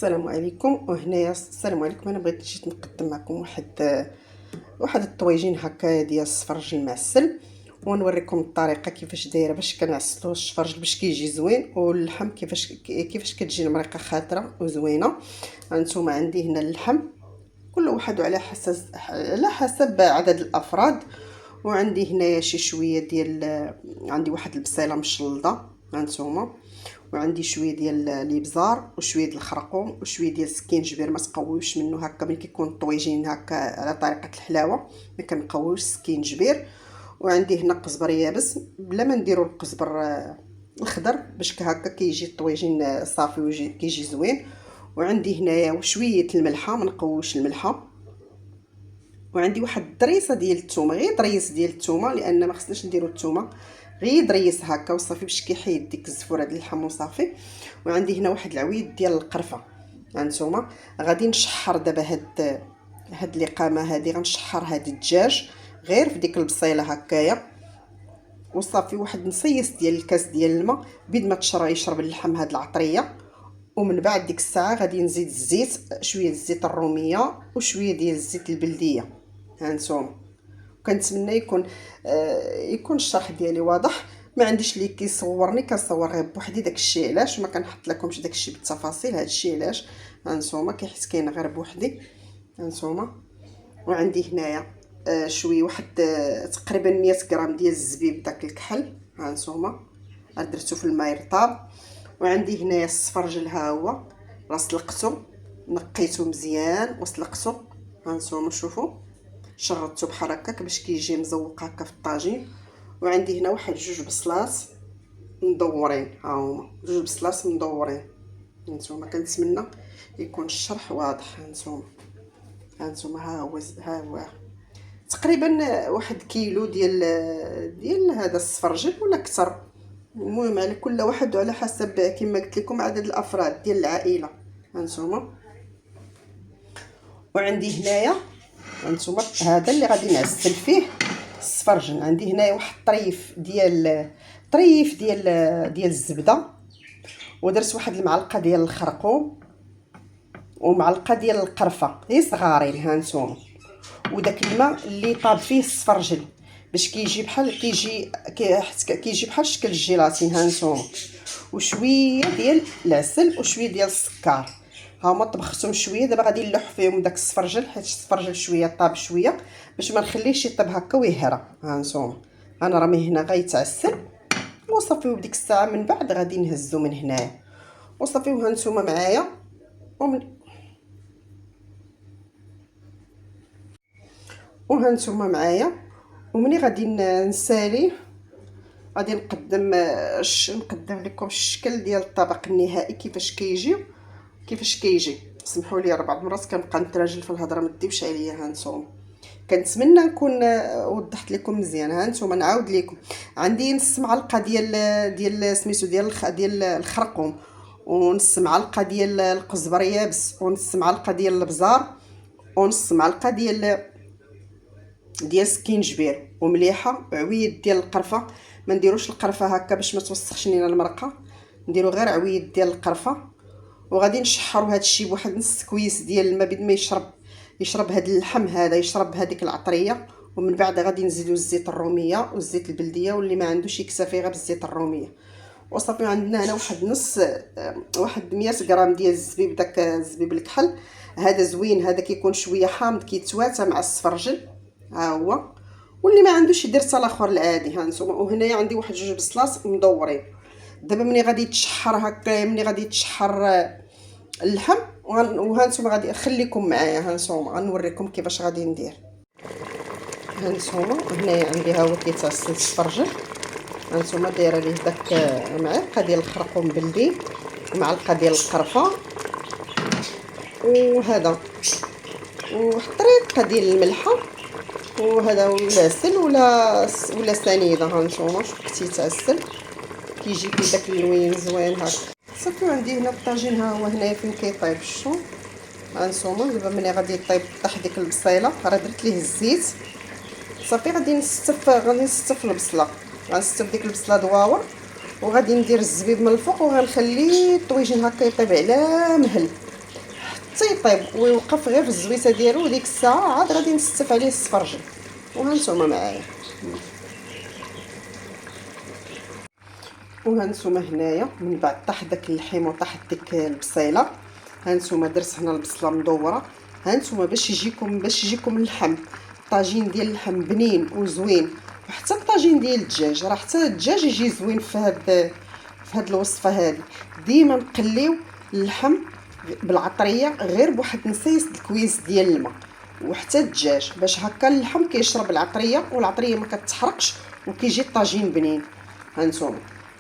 السلام عليكم. وهنايا السلام عليكم. انا بغيت جيت نقدم معكم واحد الطويجين هكا ديال السفرجل المعسل، ونوريكم الطريقه كيفاش دايره باش كنعسلوا السفرجل باش كيجي زوين، واللحم كيفاش كتجي المريقه خاطره وزوينه. هانتوما عندي هنا اللحم، كل واحد على حسب عدد الافراد. وعندي هنايا شي شويه ديال، عندي واحد البصيله مشلضه هانتوما، وعندي شويه ديال الابزار وشويه ديال الخرقوم وشويه ديال السكينجبير. ما تقويوش منه هكا ملي كيكون الطويجين هكا على طريقه الحلاوه، ما كنقويوش السكينجبير. وعندي هنا قزبر يابس، بلا ما نديروا القزبر الخضر، باش هكا كيجي الطويجين صافي ويجي كيجي زوين. وعندي هنايا وشويه الملحه، ما نقويوش الملحه. وعندي واحد الدريسه ديال الثومه، غير دريس ديال الثومه، لان ما خصناش نديروا الثومه، غير دريس هكا وصافي باش كيحيد ديك الزفوره ديال اللحم وصافي. وعندي هنا واحد العويد ديال القرفه. هانتوما غادي نشحر دابا هاد الاقامه هادي، غنشحر هاد الدجاج غير في ديك البصيله هكايا وصافي. واحد نصيص ديال الكاس ديال الماء بيد ما يشرب اللحم هاد العطريه. ومن بعد ديك الساعه غادي نزيد الزيت، شويه الزيت الروميه وشويه ديال الزيت البلديه. هانتوما كنتمنى يكون الشرح ديالي واضح. ما عنديش اللي كيصورني، كنصور غير بوحدي، داكشي علاش ما كنحط لكمش داكشي بالتفاصيل. هادشي علاش هانتوما حيت كاين غير بوحدي. هانتوما وعندي هنايا شويه واحد تقريبا 100 غرام ديال الزبيب داك الكحل. هانتوما درتو في الماء رطاب. وعندي هنايا السفرجل، ها هو راه سلقته، نقيته مزيان وسلقته. هانتوما شوفوا شرطته بحال هكاك باش كيجي مزوق هكا في الطاجين. وعندي هنا واحد جوج بصلات مدورين، ها هما جوج بصلات مدورين. هانتوما كنتمنى يكون الشرح واضح. هانتوما ها هو تقريبا واحد كيلو ديال هذا السفرجل ولا اكثر. المهم على كل واحد وعلى حسب كما قلت لكم عدد الافراد ديال العائله. هانتوما وعندي هنايا هانتوما هذا اللي غادي نعسل فيه السفرجل. عندي هنايا واحد طريف ديال الزبده، ودرت واحد المعلقه ديال الخرقوم ومعلقه ديال القرفه غير صغارين. هانتوما وداك الماء اللي طاب فيه السفرجل باش كيجي بحال شكل الجيلاتين. هانتوما وشويه ديال العسل وشويه ديال السكر، هما طبختهم شويه. دابا غادي نلوح فيهم داك السفرجل حيت السفرجل شويه طاب شويه باش ما نخليهش يطيب هكا ويهرى. هانتوما انا راه هنا غيتعسل وصافي. وديك الساعه من بعد غادي نهزو من هنايا وصافي. وهانتوما معايا ومني غادي نساليه غادي نقدم لكم الشكل ديال الطبق النهائي كيفاش كيجي. سمحوا لي راه بعض المرات كنبقى نتراجل في الهضره، ما ديوش عليا. هانتوما كنتمنى نكون وضحت لكم مزيان. هانتوما نعاود لكم، عندي نص معلقه ديال سميتو ديال الخرقوم، ونص معلقه ديال القزبر يابس، ونص معلقه ديال الابزار، ونص معلقه ديال السكينجبير، ومليحه وعويد ديال القرفه. ما نديروش القرفه هكا باش ما توسخش لينا المرقه، نديرو غير عويد ديال القرفه. وغادي نشحروا هذا الشيء بواحد نص كويس ديال الماء بيد ما يشرب هذا اللحم هذا، يشرب هذيك العطريه. ومن بعد غادي نزيدوا الزيت الروميه والزيت البلديه، واللي ما عندوش يكتفي غير بالزيت الروميه وصافي. عندنا هنا واحد 100 غرام ديال الزبيب، داك الزبيب الكحل هذا زوين، هذا كيكون شويه حامض كيتواتى مع السفرجل. ها هو، واللي ما عندوش يدير حتى الاخر العادي. هانتوما وهنايا عندي واحد جوج بصلات مدورين. دابا ملي غادي تشحر هكا، ملي غادي تشحر اللحم، وهانتوما غادي خليكم معايا. هانتوما غنوريكم كيفاش غادي ندير. هانتوما هنايا عندي ها هو كيتعسل السفرجل. هانتوما دايره ليه داك معلقه ديال الخرقوم بلدي ومعلقه ديال القرفه وهذا وحطريقه ديال الملحه وهذا والعسل ولا سنيده. هانتوما شوف كيتعسل كيجي فيه داك اللوين زوين هكا صافي. عندي هنا الطاجين، ها هو هنايا فين كيطيب الشو. هانتوما دابا ملي غادي طيح ديك البصيله، راه درت ليه الزيت صافي. غادي نستف البصله، غنستف ديك البصله دواور، وغادي ندير الزبيب من الفوق، وغنخلي الطويجين هكا يطيب على مهل. حتى يطيب ويوقف غير في الزويته ديالو، وديك الساعه عاد غادي نستف عليه السفرجل. وهانتوما معايا، وهانتوما هنايا من بعد طاح داك اللحم وطاحت ديك البصيله. هانتوما درت هنا البصله مدوره. هانتوما باش يجيكم اللحم، طاجين ديال اللحم بنين وزوين، وحتى الطاجين ديال الدجاج، راه حتى الدجاج يجي زوين في هاد الوصفه هادي. ديما نقليو اللحم بالعطريه غير بواحد نصيص الكويس ديال الماء، وحتى الدجاج باش هكا اللحم كيشرب العطريه، والعطريه ما كتحرقش وكيجي الطاجين بنين.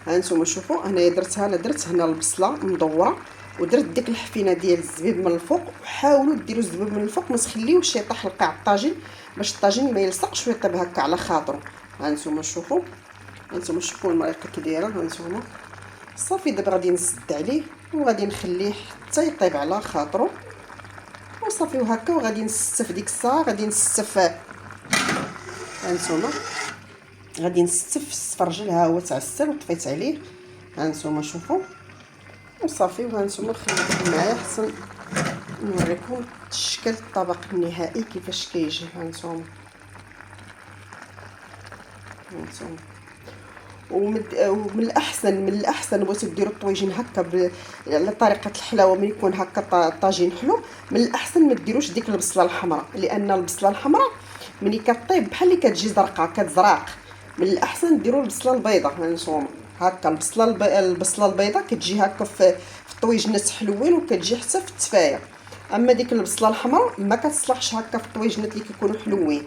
هانتوما شوفوا انايا درت هنا البصله مدوره، ودرت ديك الحفينه ديال الزبيب من الفوق. وحاولوا ديروا الزبيب من الفوق، ما تخليوش يطيح لقاع الطاجين باش الطاجين ما يلصقش ويطيب هكا على خاطرو. هانتوما شوفوا المريقه كي دايره. هانتوما صافي، دابا غادي نسد عليه وغادي نخليه حتى يطيب على خاطرو وصافي. وهكا وغادي نستف ديك الساعه، غادي نستف. هانتوما غادي نستف السفرجل، ها هو تعسل وطفيت عليه. هانتوما شوفوا وصافي. وهانتوما خليكم معايا حتى نوريكم شكل الطبق النهائي كيفاش كيجي. هانتوما ومن الاحسن بغيتو ديروا الطويجين هكا على طريقه الحلاوه، من يكون هكا الطاجين حلو، من الاحسن ما ديروش ديك البصله الحمراء، لان البصله الحمراء ملي كطيب بحال اللي كتجي زرقاء كتزرق. من الاحسن ديروا البصله البيضاء. هانتوما هكا البصله البيضاء كتجي هكا في الطويجنات حلوين، وكتجي حتى في التفايه. اما ديك البصله الحمراء ما كتصلحش هكا في الطويجنات اللي كيكونوا حلوين.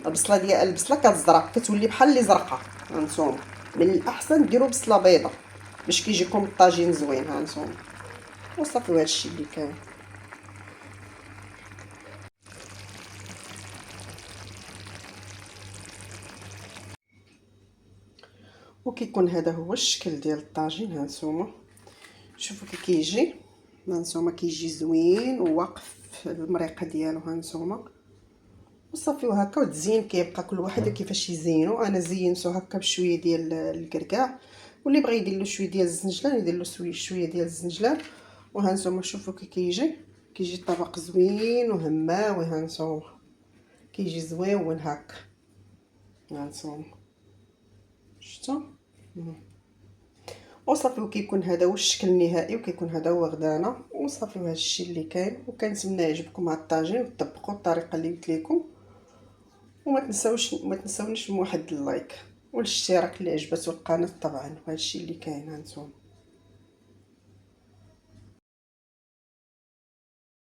البصله كتزرق، كتولي بحال اللي زرقاء. هانتوما من الاحسن ديروا بصله بيضاء باش كيجيكم الطاجين زوين. هانتوما وصافي، وهذا الشيء اللي كاين. وكيكون هذا هو الشكل ديال الطاجين. هانتوما شوفوا كي كيجي. هانتوما كيجي زوين وواقف المريقه ديالو. هانتوما وصافي. وهكا والتزيين كيبقى كل واحد كيفاش يزينو. انا زينته هكا بشويه ديال الكركاع، واللي بغى يدير له شويه ديال الزنجلان يدير له شويه ديال الزنجلان. وهانتوما شوفوا كي كيجي الطبق زوين وهماوي. هانتوما كيجي زويون هكا. هانتوما شفتوا وصافي. وكيكون هذا هو الشكل النهائي، وكيكون هذا هو غدانا. وصافي، وهذا الشيء اللي كاين. وكنتمنى يعجبكم هذا الطاجين وتطبقوا الطريقه اللي قلت لكم. وما تنساونيش بواحد اللايك والاشتراك اللي عجبته القناه طبعا. وهذا الشيء اللي كاين. هانتوما